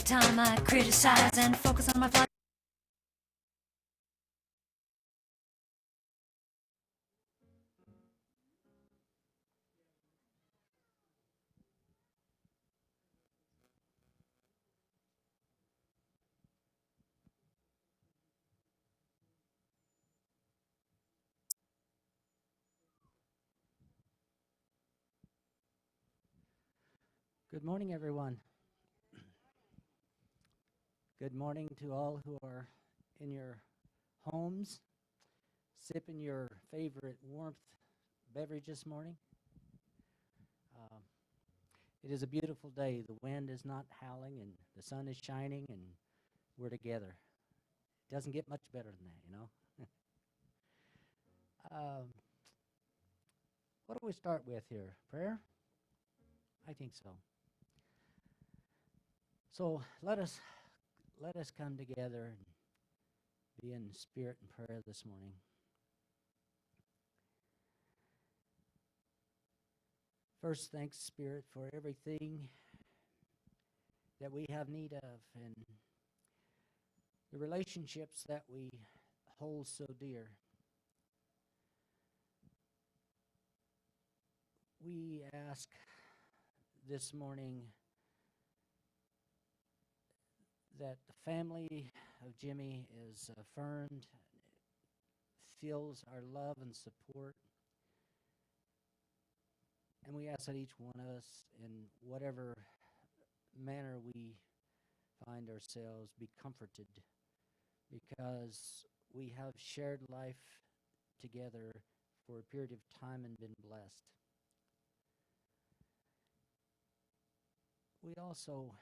time I criticize and focus on my flaws. Good morning, everyone. Good morning to all who are in your homes, sipping your favorite warmth beverage this morning. Um, it is a beautiful day. The wind is not howling and the sun is shining and we're together. It doesn't get much better than that, you know. What do we start with here? Prayer? I think so. So let us come together and be in spirit and prayer this morning. First, thanks, Spirit, for everything that we have need of and the relationships that we hold so dear. We ask this morning that the family of Jimmy is affirmed, feels our love and support. And we ask that each one of us, in whatever manner we find ourselves, be comforted because we have shared life together for a period of time and been blessed. We also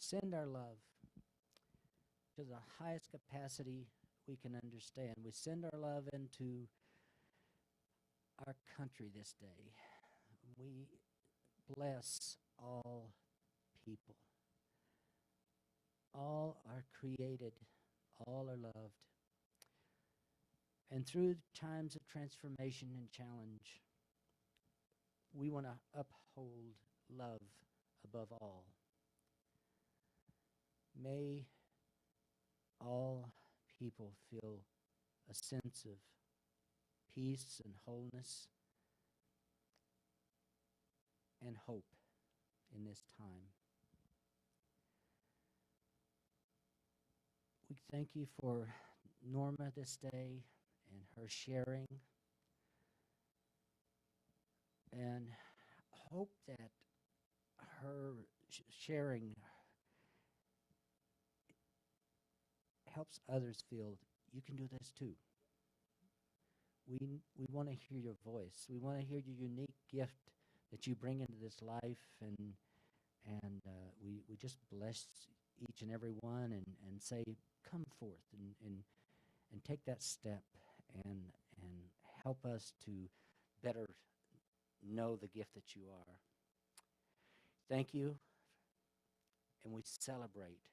send our love to the highest capacity we can understand. We send our love into our country this day. We bless all people. All are created, all are loved. And through times of transformation and challenge, we want to uphold love above all. May all people feel a sense of peace and wholeness and hope in this time. We thank you for Norma this day and her sharing, and hope that her sharing helps others feel you can do this too. We want to hear your voice. We want to hear your unique gift that you bring into this life, and we just bless each and every one and say, come forth and take that step and help us to better know the gift that you are. Thank you, and we celebrate,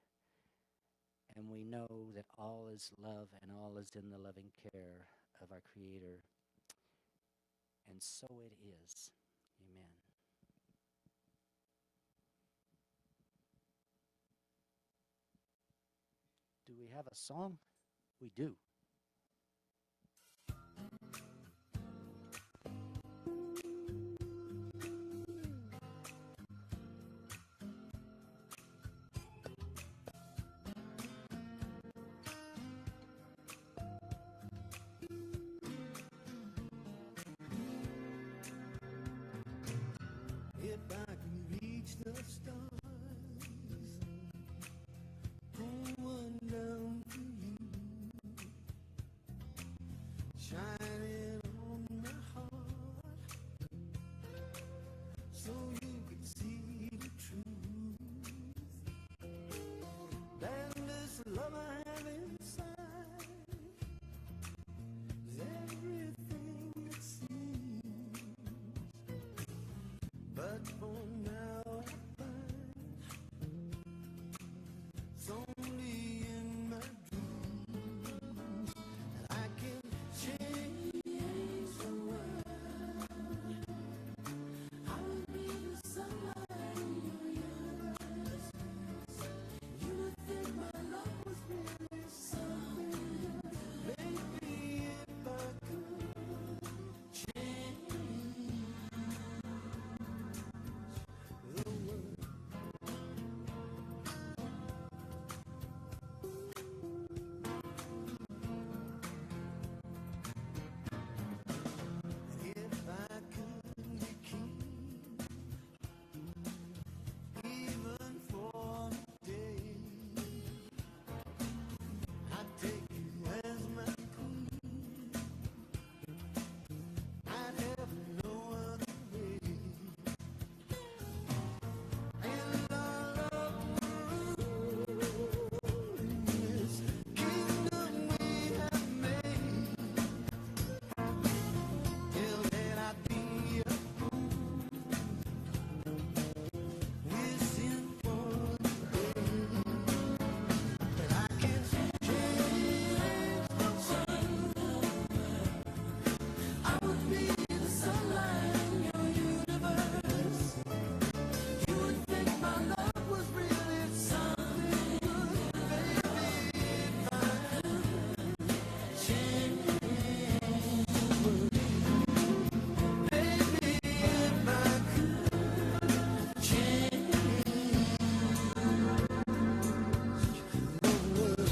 and we know that all is love and all is in the loving care of our Creator, and so it is. Amen. Do we have a song? We do. If I can reach the stars, pull one down to you, shine it on my heart, so you can see the truth. Then this love I have inside is everything it seems. But for now I find it's only in my dreams that I can change the world. I will be somebody you take you as my queen. I'd have no other way. And all of this kingdom we have made, till then I'd be a wishing for the day that I can change the world. I would be the sunlight in your universe. You would think my love was really something good, baby, if I could change the world. Baby, if I could change the world.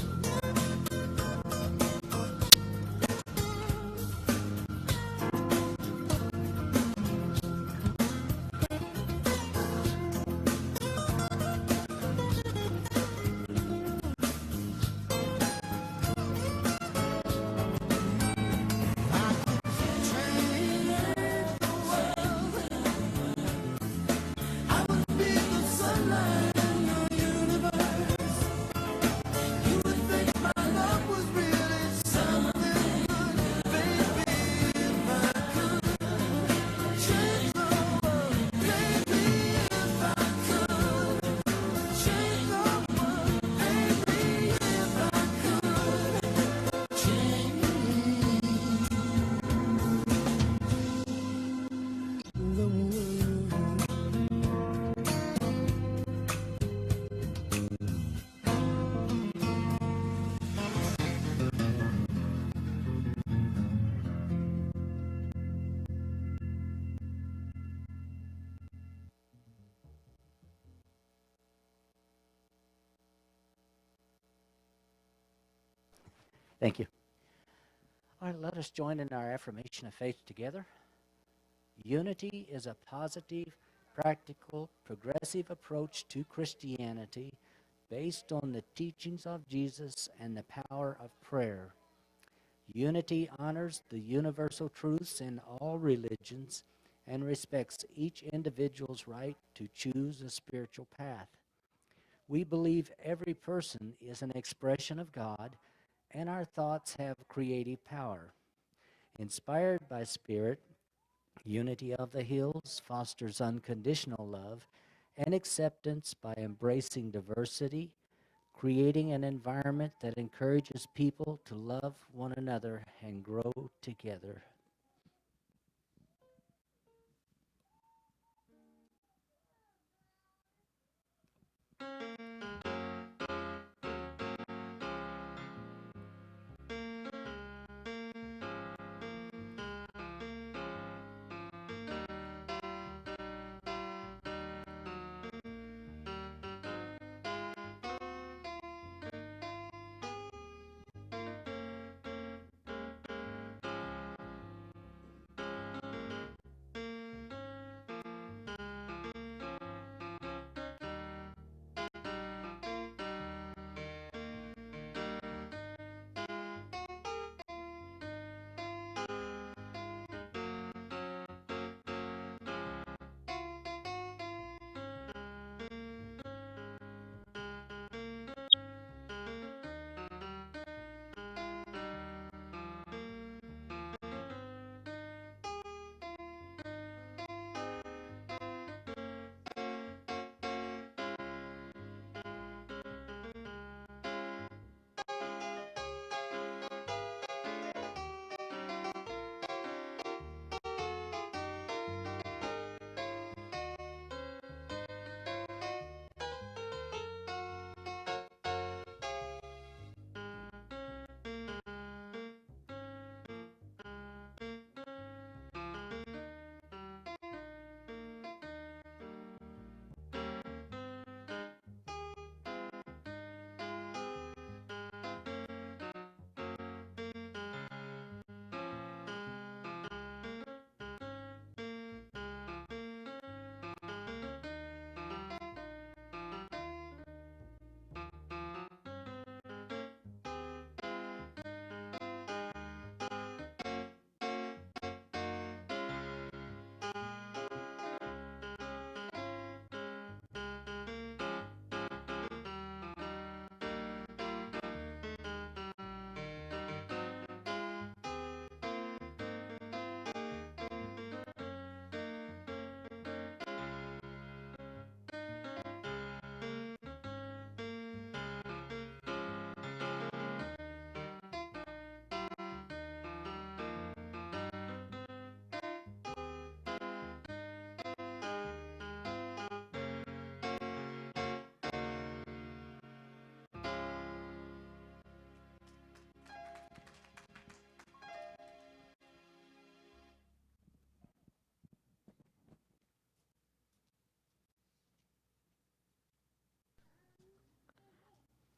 I would be the sunlight in your universe. You would think my love was really something good, baby, if I could change the world. Baby, if I could change the world. Baby, if I could change the world. Thank you. All right, let us join in our affirmation of faith together. Unity is a positive, practical, progressive approach to Christianity based on the teachings of Jesus and the power of prayer. Unity honors the universal truths in all religions and respects each individual's right to choose a spiritual path. We believe every person is an expression of God, and our thoughts have creative power. Inspired by Spirit, Unity of the Hills fosters unconditional love and acceptance by embracing diversity, creating an environment that encourages people to love one another and grow together.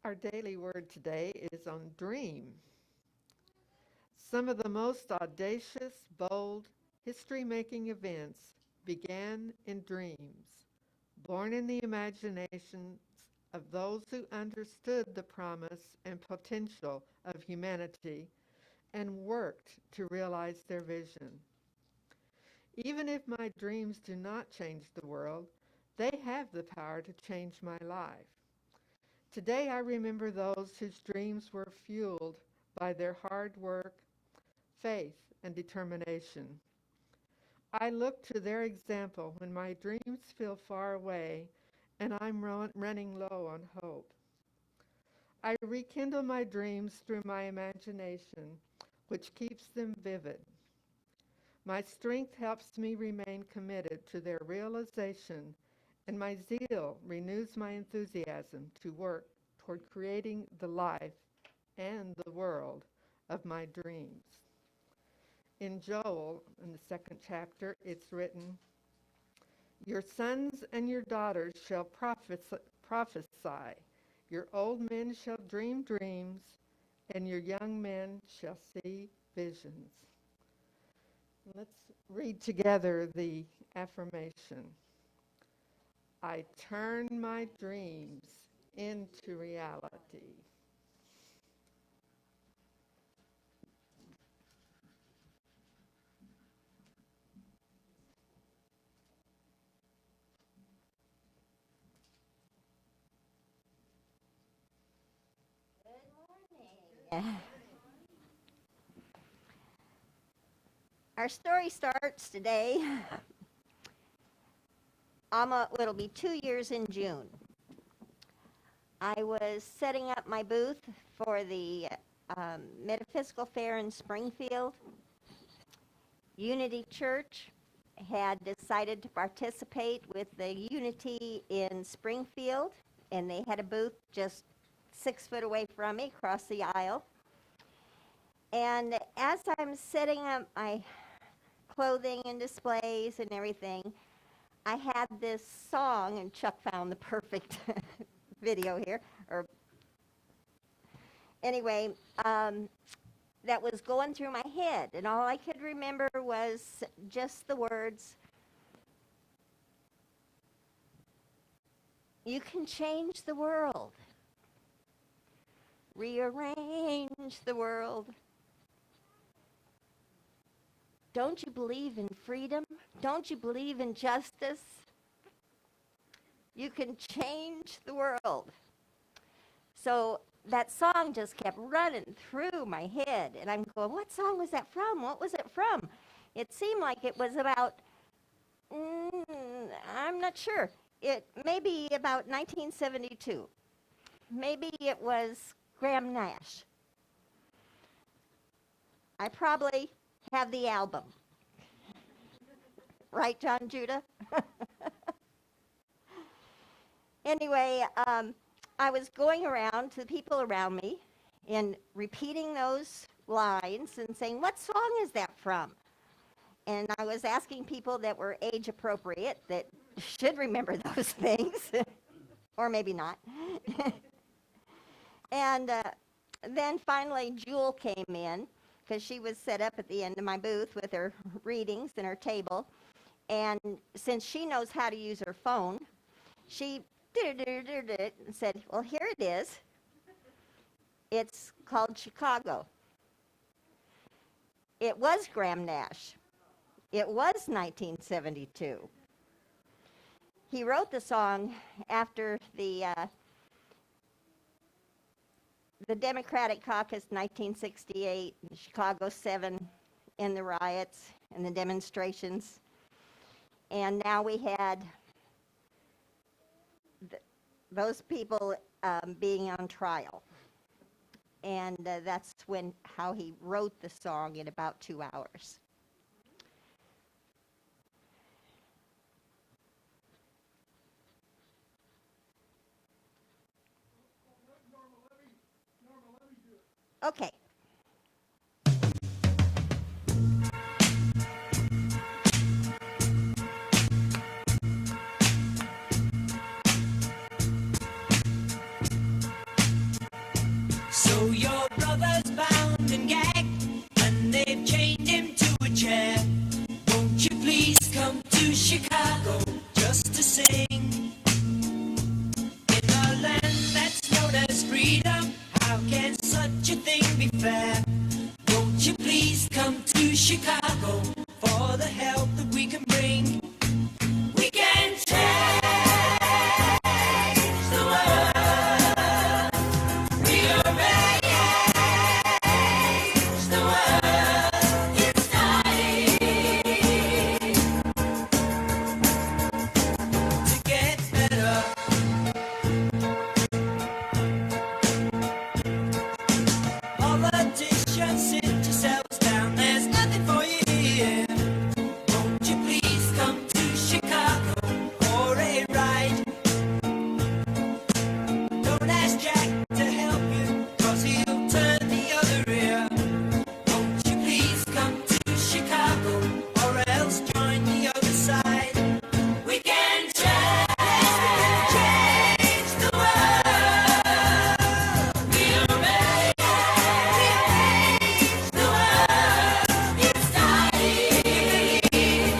Our daily word today is on dream. Some of the most audacious, bold, history-making events began in dreams, born in the imaginations of those who understood the promise and potential of humanity and worked to realize their vision. Even if my dreams do not change the world, they have the power to change my life. Today I remember those whose dreams were fueled by their hard work, faith, and determination. I look to their example when my dreams feel far away and I'm running low on hope. I rekindle my dreams through my imagination, which keeps them vivid. My strength helps me remain committed to their realization, and my zeal renews my enthusiasm to work toward creating the life and the world of my dreams. In Joel, in the second chapter, it's written, "Your sons and your daughters shall prophesy. Your old men shall dream dreams, and your young men shall see visions." Let's read together the affirmation. I turn my dreams into reality. Our story starts today. It'll be 2 years in June. I was setting up my booth for the Metaphysical Fair in Springfield. Unity Church had decided to participate with the Unity in Springfield, and they had a booth just 6 foot away from me, across the aisle. And as I'm setting up my clothing and displays and everything, I had this song, and Chuck found the perfect video here, anyway, that was going through my head, and all I could remember was just the words, "You can change the world, rearrange the world. Don't you believe in freedom? Don't you believe in justice? You can change the world." So that song just kept running through my head, and I'm going, what song was that from? What was it from? It seemed like it was about, I'm not sure. It may be about 1972. Maybe it was Graham Nash. I probably have the album. Right, John Judah? Anyway, I was going around to the people around me and repeating those lines and saying, what song is that from? And I was asking people that were age appropriate that should remember those things, or maybe not. And then finally Jewel came in, because she was set up at the end of my booth with her readings and her table. And since she knows how to use her phone, she did it and said, well, here it is. It's called Chicago. It was Graham Nash. It was 1972. He wrote the song after the Democratic Caucus 1968, Chicago 7, and the riots and the demonstrations. And now we had those people being on trial. And that's how he wrote the song in about 2 hours. Okay. Chicago for the help that we can bring. We can change the world. Rearrange the world. It's time to get better. Politicians, sit yourselves down. There's nothing for you here. Won't you please come to Chicago for a ride? Don't ask Jack to help you, 'cause he'll turn the other ear. Won't you please come to Chicago or else join the other side? We can change the world. Rearrange the world. It's time.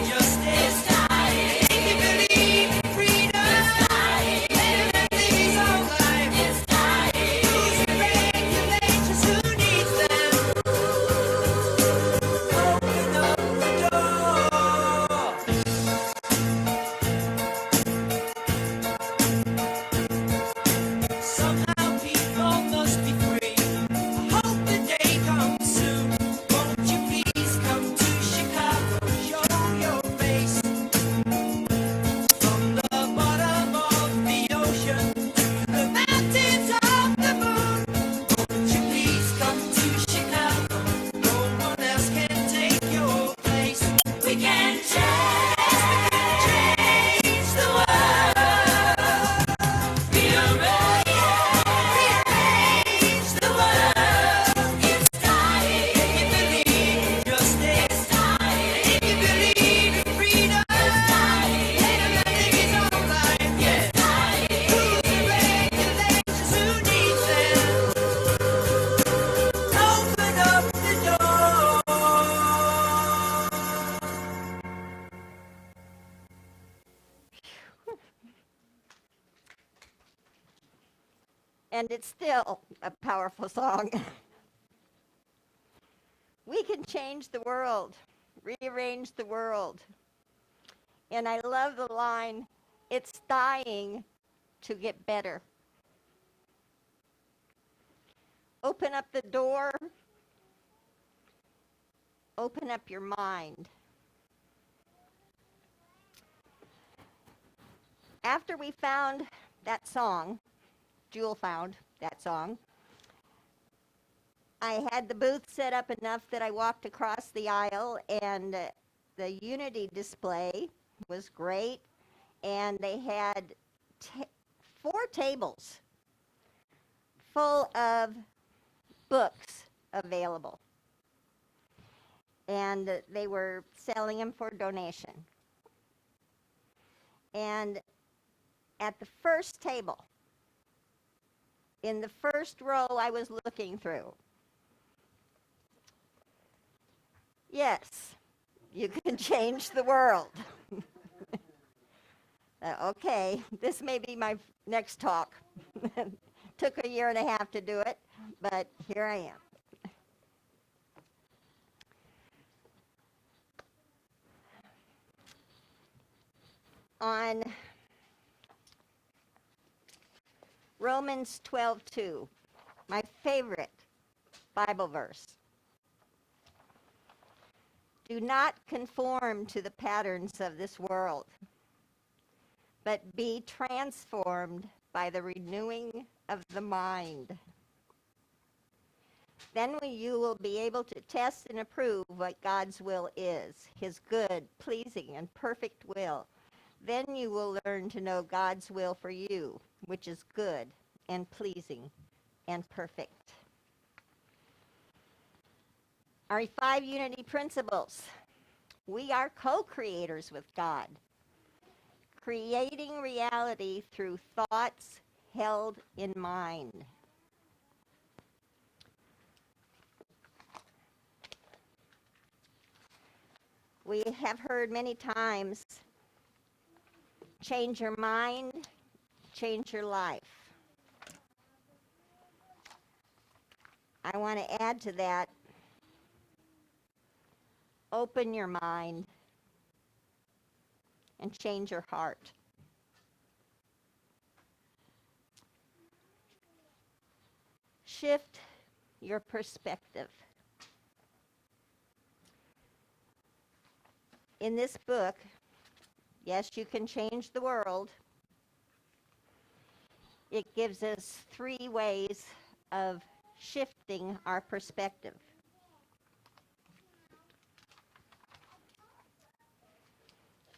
Justice time. If you believe in freedom, it's time. Everything's alright. It's time. Rules and regulations, who needs them? Open up the door. Somehow people must be free. I hope the day comes soon. Won't you please come to Chicago? Show your face. From the bottom of the ocean to the mountains of the moon. Won't you please come to Chicago? No one else can take your place. We can change the world. Rearrange the world. It's time. If you believe in justice, time. If you believe in freedom, time. Everything is alright. Yeah, time. Rules and regulations, who needs them? Open up the door. And it's still a powerful song. We can change the world, rearrange the world. And I love the line, it's dying to get better. Open up the door, open up your mind. After we found that song, Jewel found that song, I had the booth set up enough that I walked across the aisle, and the Unity display was great, and they had 4 tables full of books available, and they were selling them for donation. And at the first table, in the first row I was looking through, yes, you can change the world. Okay, this may be my next talk. Took a year and a half to do it, but here I am. On Romans 12:2, my favorite Bible verse. Do not conform to the patterns of this world, but be transformed by the renewing of the mind. Then you will be able to test and approve what God's will is, his good, pleasing, and perfect will. Then you will learn to know God's will for you, which is good and pleasing and perfect. Our 5 unity principles. We are co-creators with God, creating reality through thoughts held in mind. We have heard many times, change your mind, change your life. I want to add to that, open your mind and change your heart. Shift your perspective. In this book, Yes, You Can Change the World, it gives us 3 ways of shifting our perspective.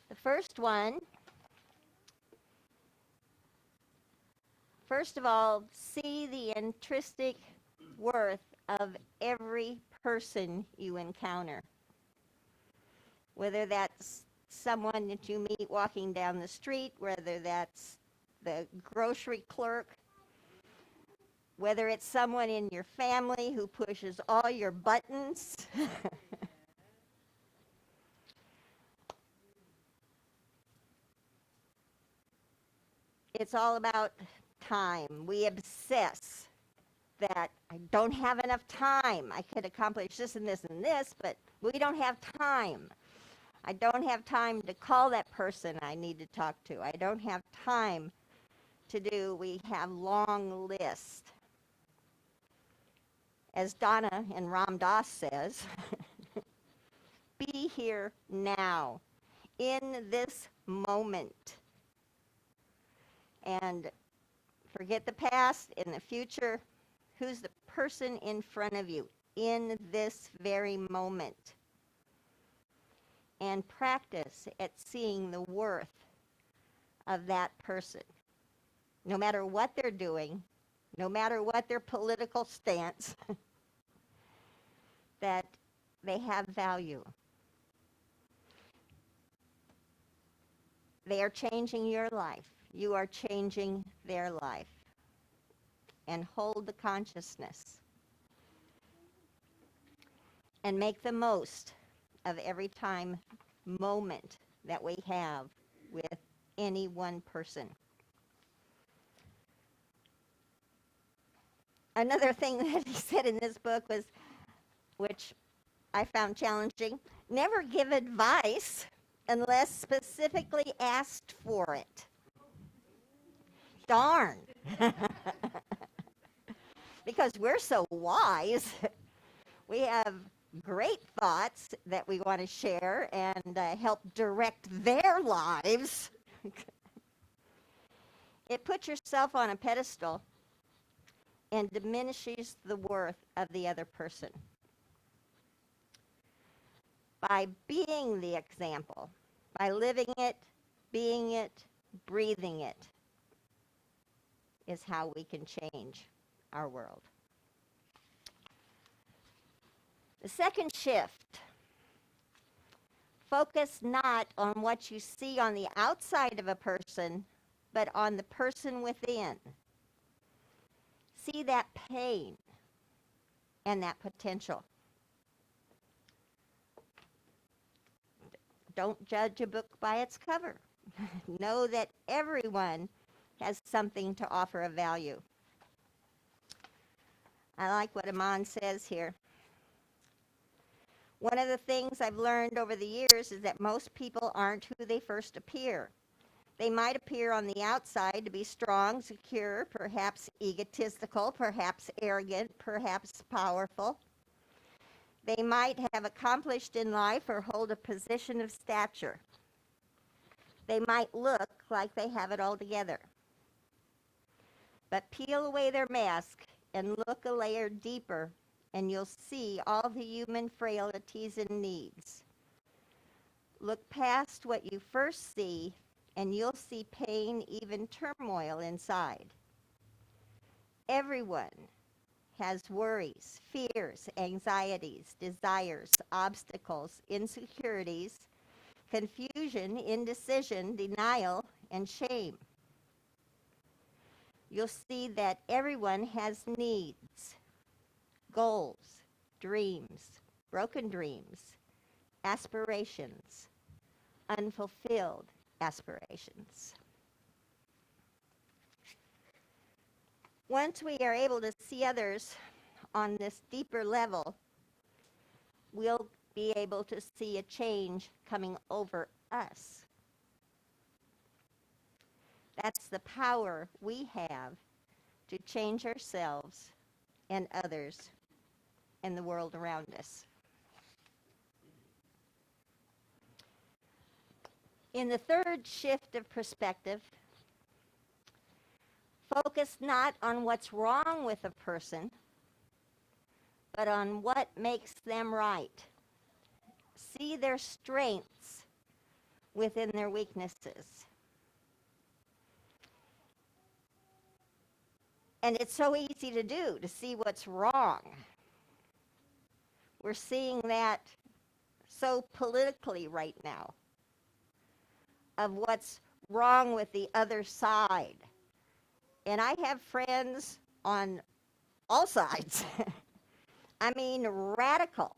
The first one, first of all, see the intrinsic worth of every person you encounter. Whether that's someone that you meet walking down the street, whether that's the grocery clerk, whether it's someone in your family who pushes all your buttons. It's all about time. We obsess that I don't have enough time. I could accomplish this and this and this, but we don't have time. I don't have time to call that person I need to talk to. I don't have time to do. We have long lists. As Donna and Ram Dass says, be here now, in this moment. And forget the past, in the future. Who's the person in front of you in this very moment? And practice at seeing the worth of that person. No matter what they're doing, no matter what their political stance, that they have value. They are changing your life. You are changing their life. And hold the consciousness. And make the most of every moment that we have with any one person. Another thing that he said in this book was, which I found challenging, never give advice unless specifically asked for it. Darn. Because we're so wise. We have great thoughts that we want to share and help direct their lives. It puts yourself on a pedestal and diminishes the worth of the other person. By being the example, by living it, being it, breathing it, is how we can change our world. The second shift, focus not on what you see on the outside of a person, but on the person within. See that pain and that potential. Don't judge a book by its cover. Know that everyone has something to offer of value. I like what Aman says here. One of the things I've learned over the years is that most people aren't who they first appear. They might appear on the outside to be strong, secure, perhaps egotistical, perhaps arrogant, perhaps powerful. They might have accomplished in life or hold a position of stature. They might look like they have it all together. But peel away their mask and look a layer deeper, and you'll see all the human frailties and needs. Look past what you first see, and you'll see pain, even turmoil inside. Everyone has worries, fears, anxieties, desires, obstacles, insecurities, confusion, indecision, denial, and shame. You'll see that everyone has needs, goals, dreams, broken dreams, aspirations, unfulfilled aspirations. Once we are able to see others on this deeper level, we'll be able to see a change coming over us. That's the power we have to change ourselves and others and the world around us. In the third shift of perspective, focus not on what's wrong with a person, but on what makes them right. See their strengths within their weaknesses. And it's so easy to do, to see what's wrong. We're seeing that so politically right now, of what's wrong with the other side. And I have friends on all sides. I mean, radical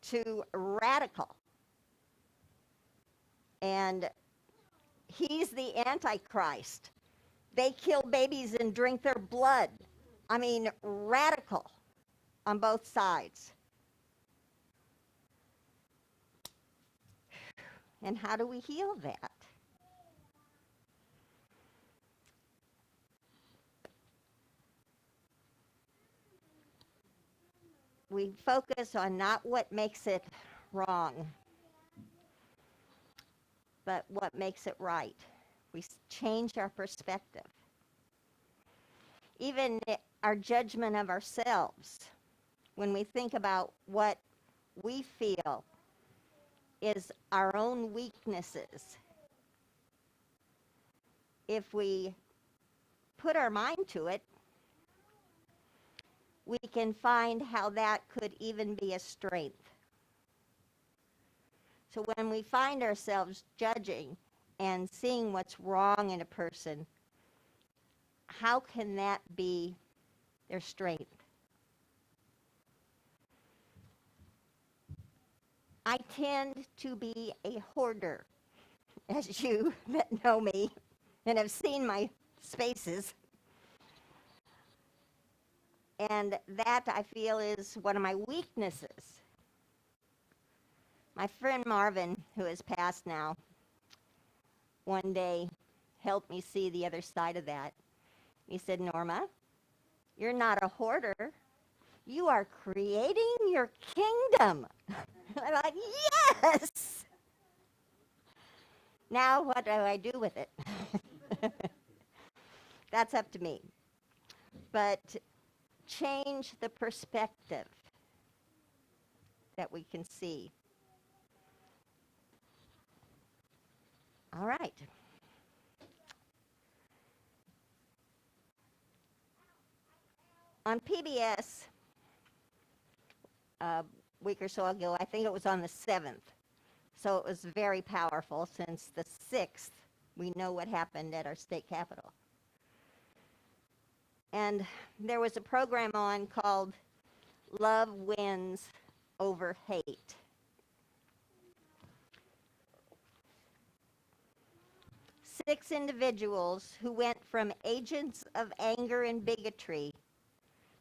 to radical. And he's the Antichrist. They kill babies and drink their blood. I mean, radical on both sides. And how do we heal that? We focus on not what makes it wrong, but what makes it right. We change our perspective. Even our judgment of ourselves, when we think about what we feel is our own weaknesses, if we put our mind to it, we can find how that could even be a strength. So when we find ourselves judging and seeing what's wrong in a person, how can that be their strength? I tend to be a hoarder, as you that know me and have seen my spaces. And that, I feel, is one of my weaknesses. My friend Marvin, who has passed now, one day helped me see the other side of that. He said, Norma, you're not a hoarder. You are creating your kingdom. I'm like, yes! Now what do I do with it? That's up to me. But change the perspective that we can see. All right. On PBS, a week or so ago, I think it was on the 7th, so it was very powerful since the 6th, we know what happened at our state capitol. And there was a program on called Love Wins Over Hate. Six individuals who went from agents of anger and bigotry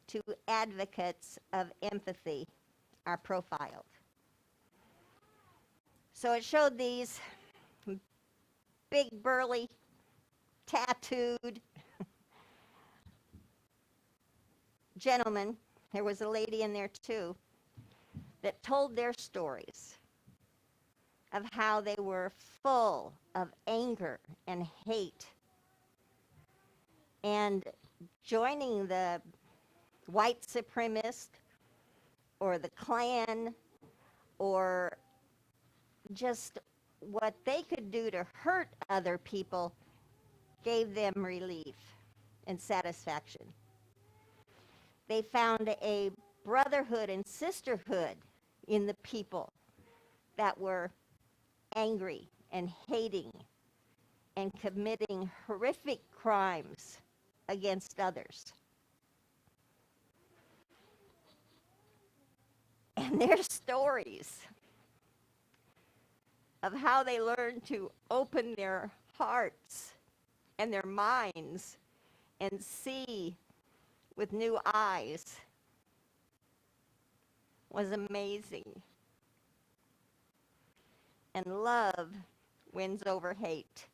to advocates of empathy are profiled. So it showed these big, burly, tattooed gentlemen. There was a lady in there too that told their stories of how they were full of anger and hate and joining the white supremacist or the Klan or just what they could do to hurt other people gave them relief and satisfaction. They found a brotherhood and sisterhood in the people that were angry and hating and committing horrific crimes against others. And their stories of how they learned to open their hearts and their minds and see with new eyes was amazing. and love wins over hate.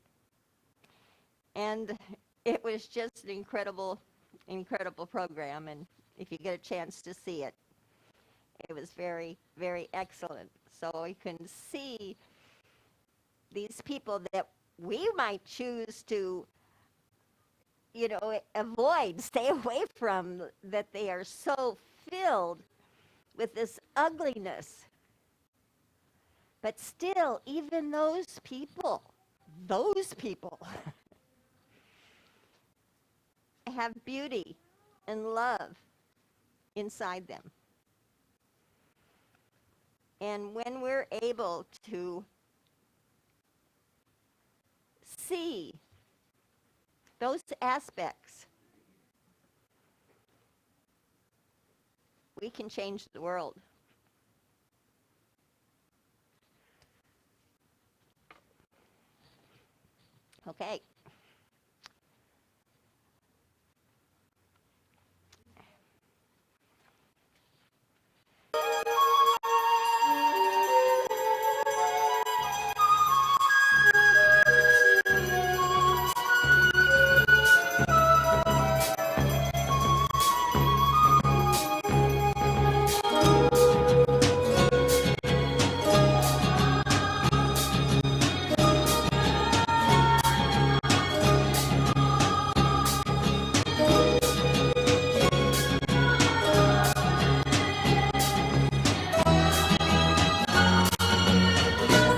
And it was just an incredible, incredible program. And if you get a chance to see it, it was very, very excellent. So you can see these people that we might choose to, avoid, stay away from, that they are so filled with this ugliness. But still, even those people have beauty and love inside them. And when we're able to see those aspects, we can change the world. Okay.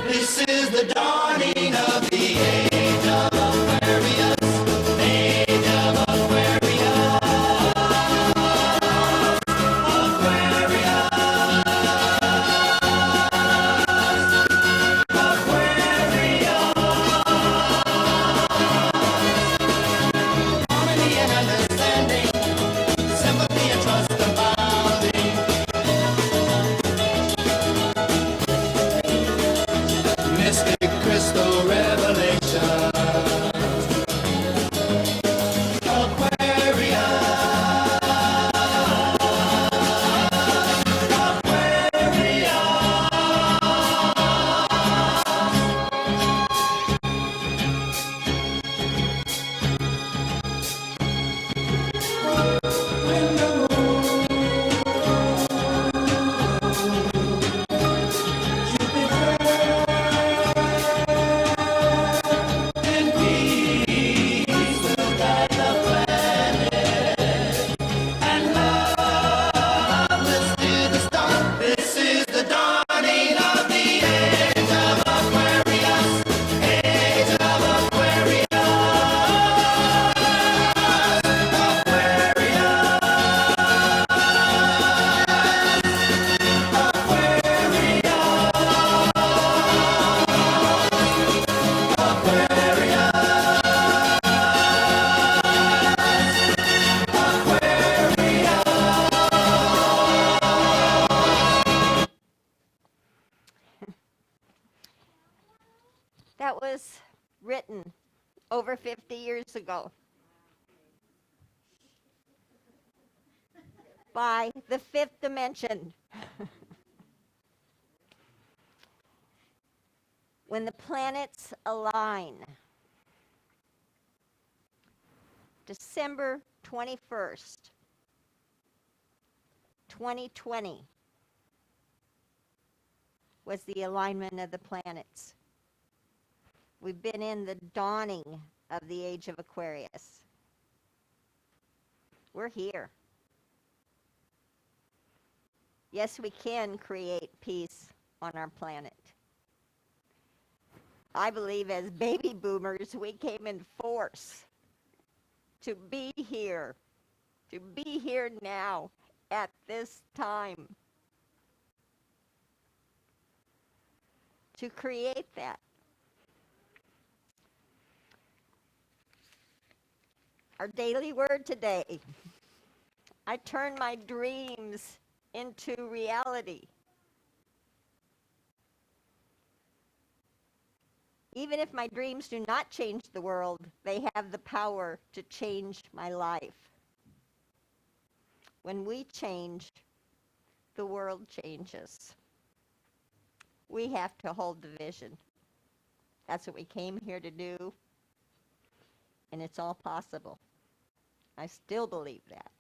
This is the dawning of the age of Aquarius, age of Aquarius, Aquarius, Aquarius. Harmony and understanding, sympathy and trust abounding. Mystic crystal revelation. Aquarius, Aquarius. When the moon, and peace will guide the planet, and love will steer the star. This is the dawning of the age of Aquarius, age of Aquarius, That was written over 50 years ago by the fifth dimension. When the planets align, December 21st, 2020 was the alignment of the planets. We've been in the dawning of the age of Aquarius. We're here. Yes, we can create peace on our planet. I believe as baby boomers, we came in force to be here now at this time, to create that. Our daily word today: I turn my dreams into reality. Even if my dreams do not change the world, they have the power to change my life. When we change, the world changes. We We have to hold the vision. That's what we came here to do, and it's all possible. I still believe that.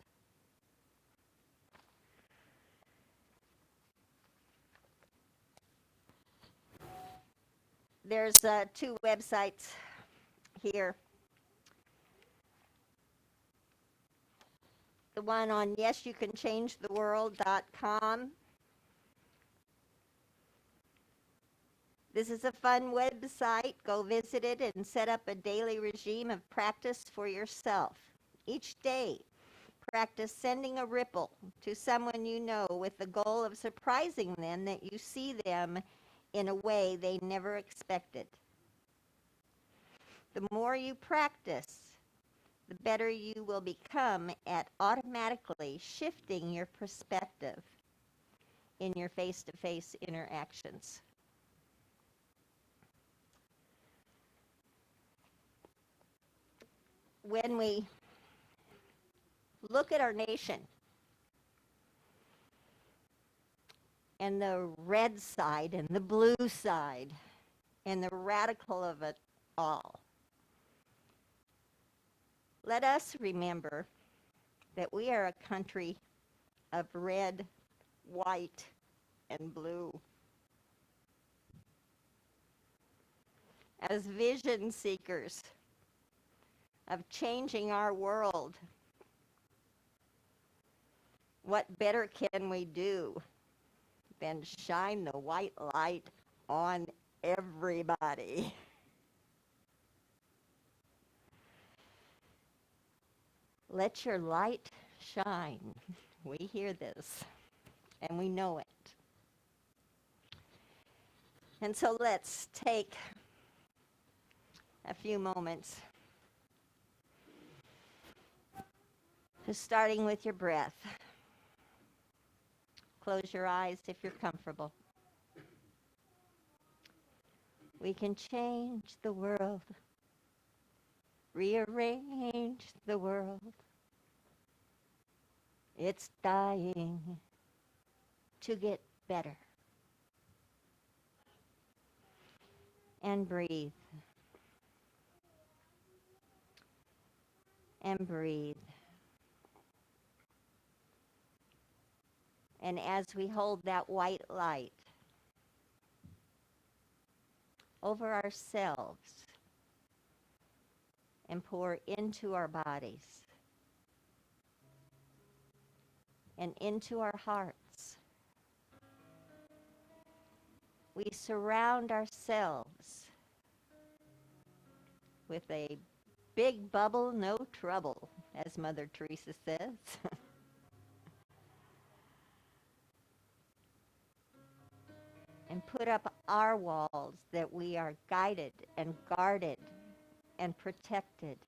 There's two websites here. The one on yesyoucanchangetheworld.com. This is a fun website. Go visit it and set up a daily regime of practice for yourself. Each day, practice sending a ripple to someone you know with the goal of surprising them that you see them in a way they never expected. The more you practice, the better you will become at automatically shifting your perspective in your face-to-face interactions. When we look at our nation and the red side and the blue side and the radical of it all, let us remember that we are a country of red, white, and blue. As vision seekers of changing our world, what better can we do than shine the white light on everybody? Let your light shine. We hear this, and we know it. And so let's take a few moments, just starting with your breath. Close your eyes if you're comfortable. We can change the world, rearrange the world. It's dying to get better. And breathe. And breathe. And as we hold that white light over ourselves and pour into our bodies and into our hearts, we surround ourselves with a big bubble, no trouble, as Mother Teresa says. And put up our walls that we are guided and guarded and protected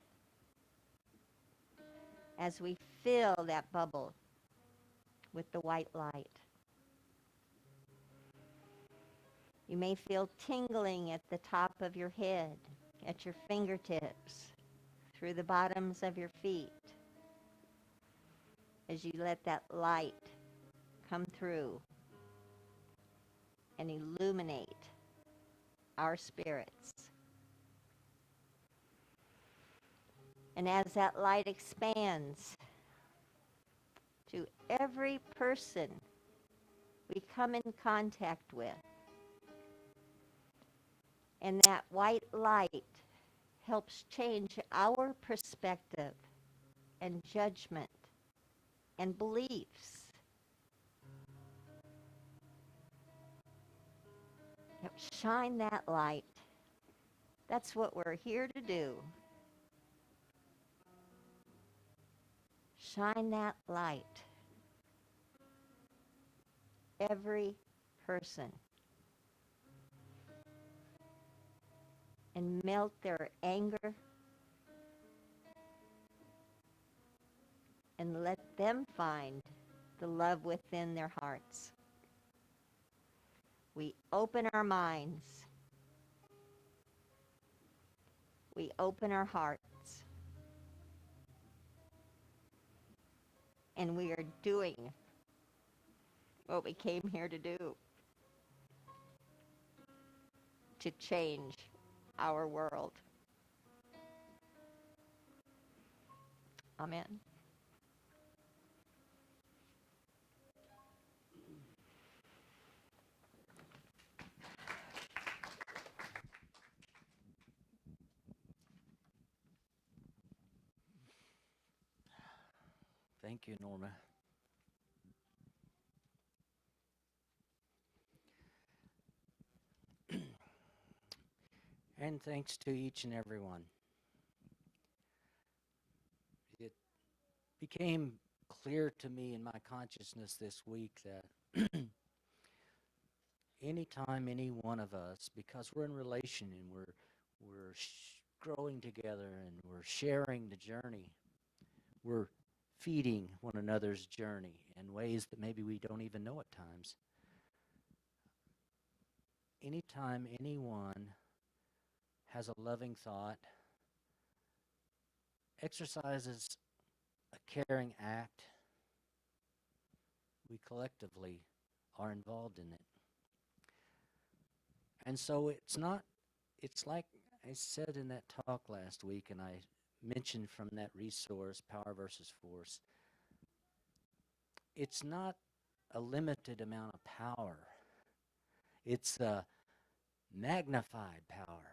as we fill that bubble with the white light. You may feel tingling at the top of your head, at your fingertips, through the bottoms of your feet, as you let that light come through and illuminate our spirits. And as that light expands to every person we come in contact with, and that white light helps change our perspective and judgment and beliefs. Shine that light. That's what we're here to do. Shine that light. Every person. And melt their anger and let them find the love within their hearts. We open our minds. We open our hearts. And we are doing what we came here to do. to change our world. Amen. Thank you, Norma. And thanks to each and every one. It became clear to me in my consciousness this week that anytime any one of us, because we're in relation and we're growing together and we're sharing the journey, we're feeding one another's journey in ways that maybe we don't even know at times. Anytime anyone has a loving thought, exercises a caring act, we collectively are involved in it. And so it's like I said in that talk last week, and I mentioned from that resource, Power versus Force, it's not a limited amount of power. It's a magnified power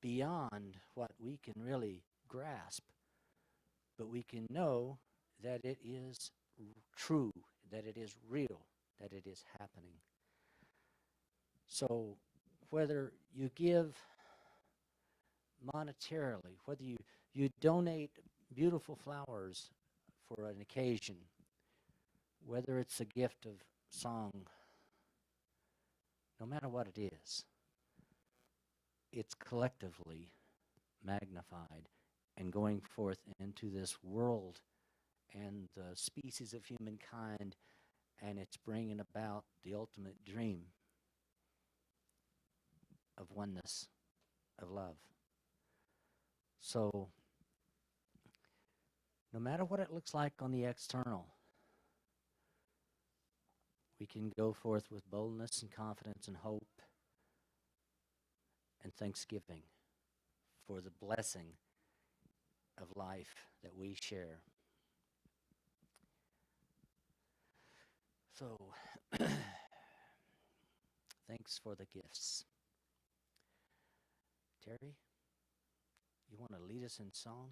beyond what we can really grasp. But we can know that it is true, that it is real, that it is happening. So whether you give monetarily, whether you donate beautiful flowers for an occasion, whether it's a gift of song, no matter what it is, it's collectively magnified and going forth into this world and the species of humankind, and it's bringing about the ultimate dream of oneness, of love. So, no matter what it looks like on the external, we can go forth with boldness and confidence and hope and thanksgiving for the blessing of life that we share. So, thanks for the gifts. Terry, you want to lead us in song?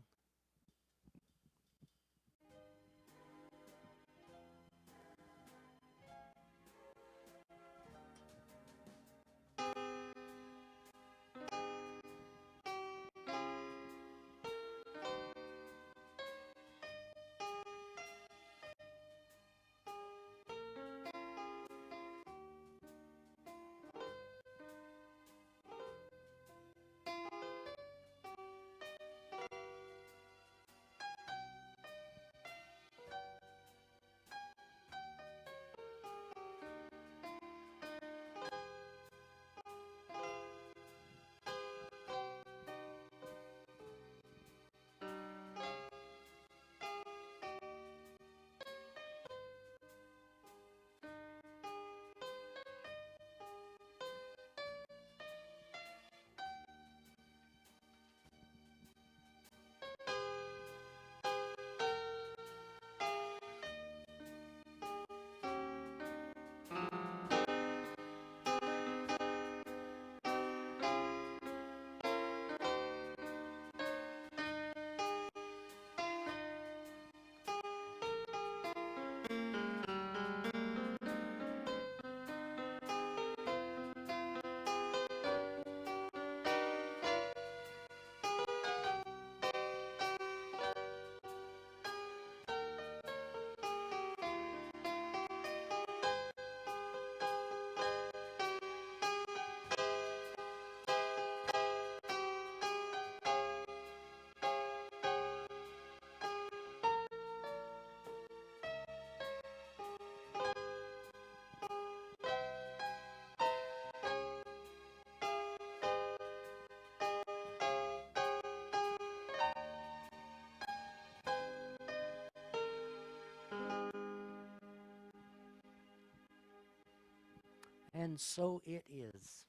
And so it is.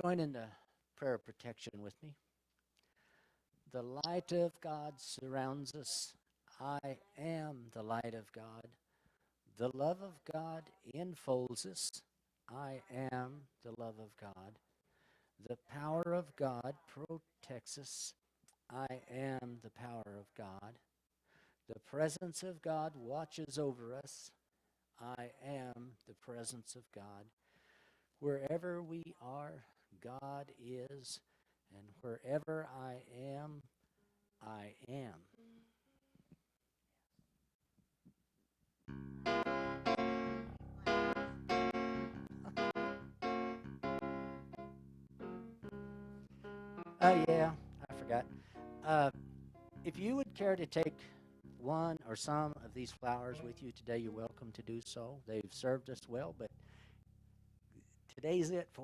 Join in the prayer of protection with me. The light of God surrounds us. I am the light of God. The love of God enfolds us. I am the love of God. The power of God protects us. I am the power of God. The presence of God watches over us. I am the presence of God. Wherever we are, God is, and wherever I am, I am. Yeah, I forgot. Uh, if you would care to take one or some of these flowers with you today, you're welcome to do so. They've served us well, but today's it for